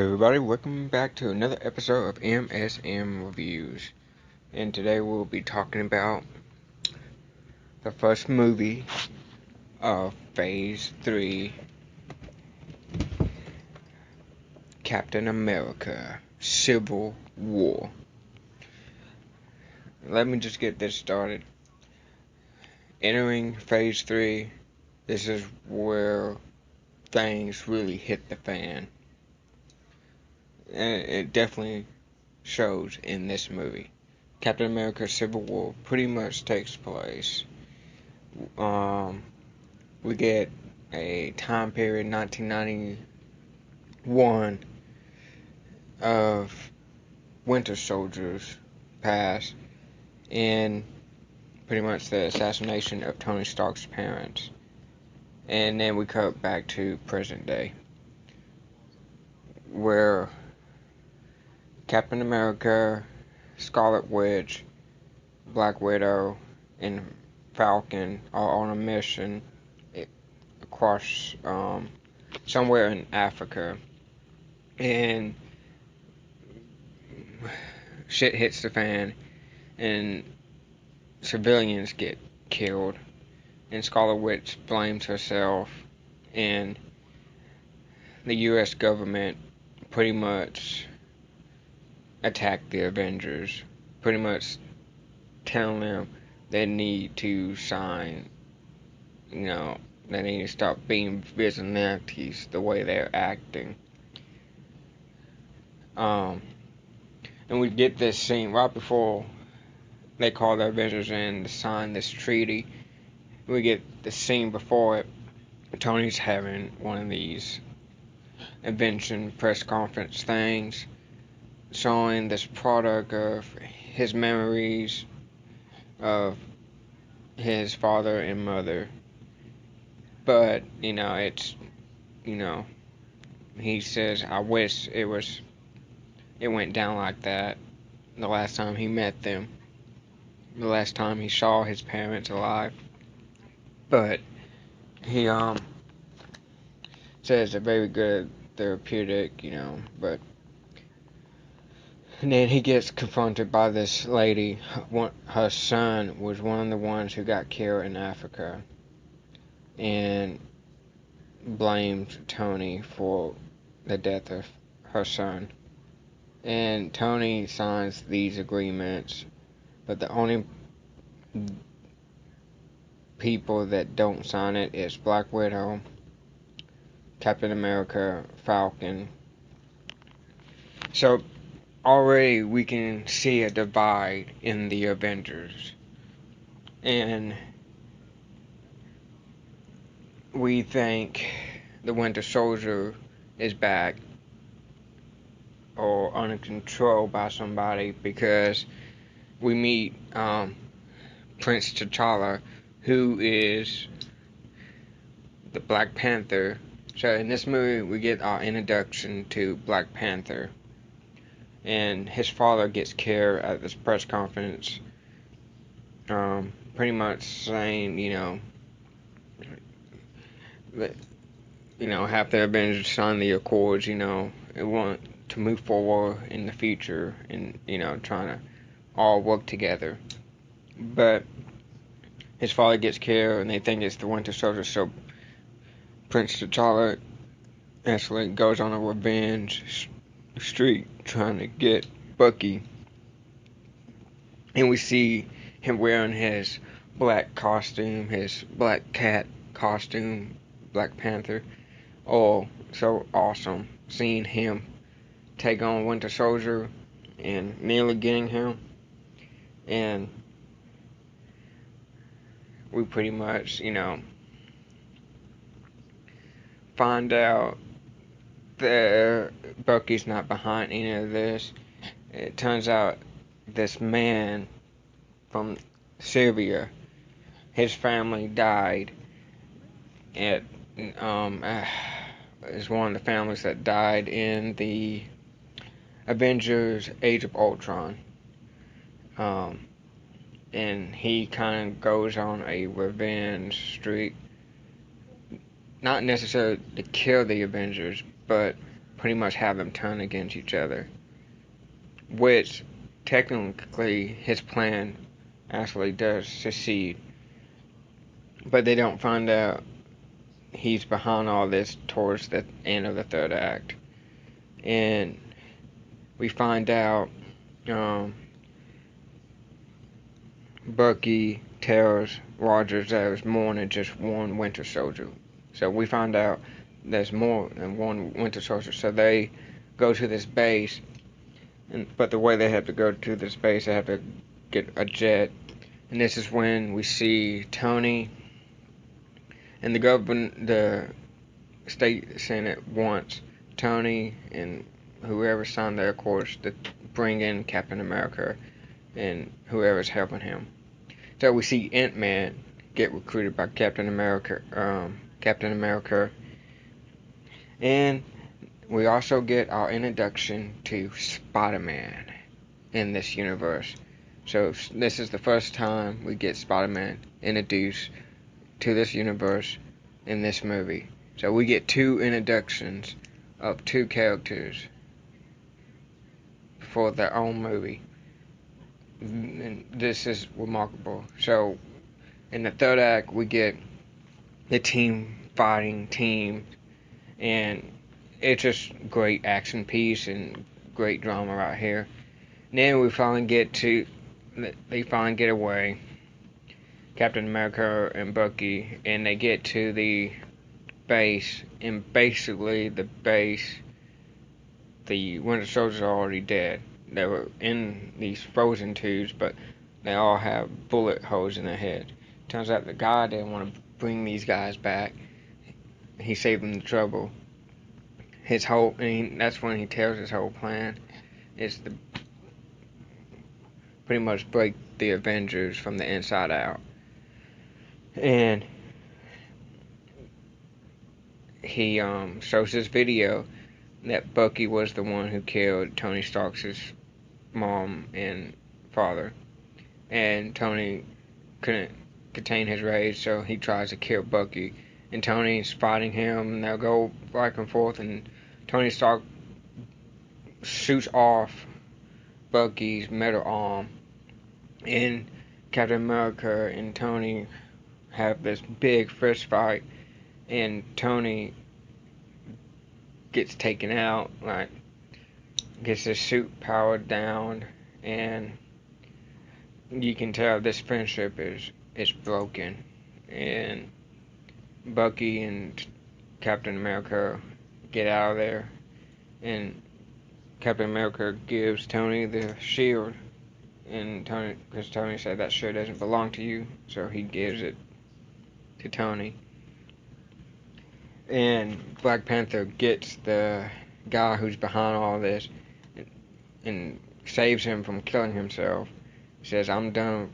everybody, welcome back to another episode of M.S.M Reviews. And today we'll be talking about the first movie of Phase 3, Captain America, Civil War. Let me just get this started. Entering Phase 3, this is where things really hit the fan. And it definitely shows in this movie. Captain America Civil War pretty much takes place. We get a time period, 1991, of Winter Soldier's past, and pretty much the assassination of Tony Stark's parents. And then we cut back to present day, where Captain America, Scarlet Witch, Black Widow, and Falcon are on a mission across somewhere in Africa, and shit hits the fan, and civilians get killed, and Scarlet Witch blames herself, and the U.S. government pretty much attack the Avengers, pretty much telling them they need to sign, they need to stop being vigilantes the way they're acting. And we get this scene right before they call the Avengers in to sign this treaty. We get the scene before it. Tony's having one of these invention press conference things, showing this product of his memories of his father and mother. But, he says, I wish it went down like that the last time he met them, the last time he saw his parents alive. But he, says a very good therapeutic, but and then he gets confronted by this lady. Her son was one of the ones who got killed in Africa, and blamed Tony for the death of her son. And Tony signs these agreements, but the only people that don't sign it is Black Widow, Captain America, Falcon. So already we can see a divide in the Avengers, and we think the Winter Soldier is back or under control by somebody, because we meet Prince T'Challa, who is the Black Panther. So in this movie we get our introduction to Black Panther. And his father gets killed at this press conference, pretty much saying, that, half the Avengers signed the Accords, and want to move forward in the future, and, trying to all work together. But his father gets killed, and they think it's the Winter Soldier, so Prince T'Challa actually goes on a revenge streak trying to get Bucky, and we see him wearing his black costume, his black cat costume, Black Panther. Oh, so awesome seeing him take on Winter Soldier and nearly getting him. And we pretty much, find out that Bucky's not behind any of this. It turns out this man from Serbia, his family died at is one of the families that died in the Avengers Age of Ultron. And he kind of goes on a revenge streak, not necessarily to kill the Avengers, but pretty much have them turn against each other, which technically his plan actually does succeed, but they don't find out he's behind all this towards the end of the third act. And we find out Bucky tells Rogers there's more than just one Winter Soldier. So we find out there's more than one Winter Soldier. So they go to this base, but the way they have to go to this base, they have to get a jet. And this is when we see Tony and the state senate wants Tony and whoever signed their accords to bring in Captain America and whoever's helping him. So we see Ant-Man get recruited by Captain America, and we also get our introduction to Spider-Man in this universe. So this is the first time we get Spider-Man introduced to this universe in this movie. So we get two introductions of two characters for their own movie. And this is remarkable. So in the third act we get the team fighting team, and it's just great action piece and great drama right here. And then they finally get away, Captain America and Bucky, and they get to the base, and basically the Winter Soldiers are already dead. They were in these frozen tubes, but they all have bullet holes in their head. Turns out the guy didn't want to bring these guys back. He saved them the trouble. That's when he tells his whole plan is to pretty much break the Avengers from the inside out. And he shows this video that Bucky was the one who killed Tony Stark's mom and father, and Tony couldn't contain his rage, so he tries to kill Bucky, and Tony's fighting him, and they'll go back and forth, and Tony Stark shoots off Bucky's metal arm, and Captain America and Tony have this big fist fight, and Tony gets taken out, like gets his suit powered down, and you can tell this friendship is broken. And Bucky and Captain America get out of there, and Captain America gives Tony the shield, and because Tony said that shield doesn't belong to you, so he gives it to Tony. And Black Panther gets the guy who's behind all this and saves him from killing himself. He says, I'm done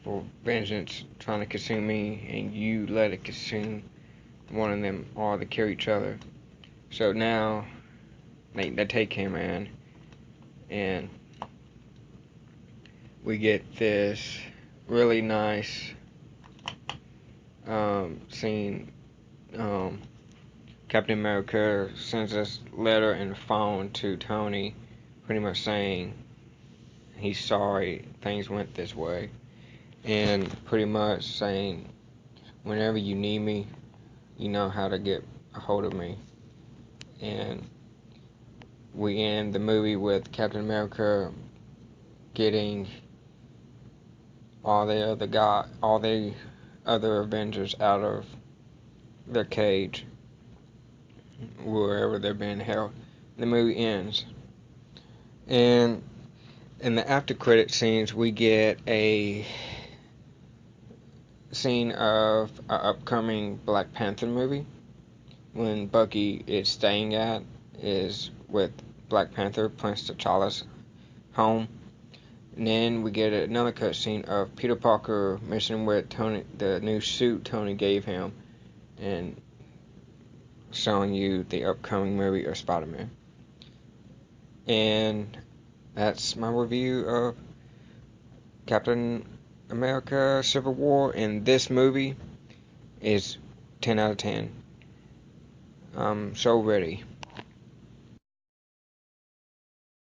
for vengeance trying to consume me, and you let it consume one of them all to kill each other. So now they take him in, and we get this really nice scene. Captain America sends this letter and phone to Tony, pretty much saying he's sorry things went this way, and pretty much saying whenever you need me, you know how to get a hold of me. And we end the movie with Captain America getting all the other Avengers out of their cage, wherever they're being held. The movie ends, and in the after credit scenes we get a scene of an upcoming Black Panther movie. When Bucky is staying at is with Black Panther, Prince T'Challa's home. And then we get another cutscene of Peter Parker messing with Tony, the new suit Tony gave him, and showing you the upcoming movie of Spider-Man. And that's my review of Captain America Civil War, and this movie is 10 out of 10. I'm so ready.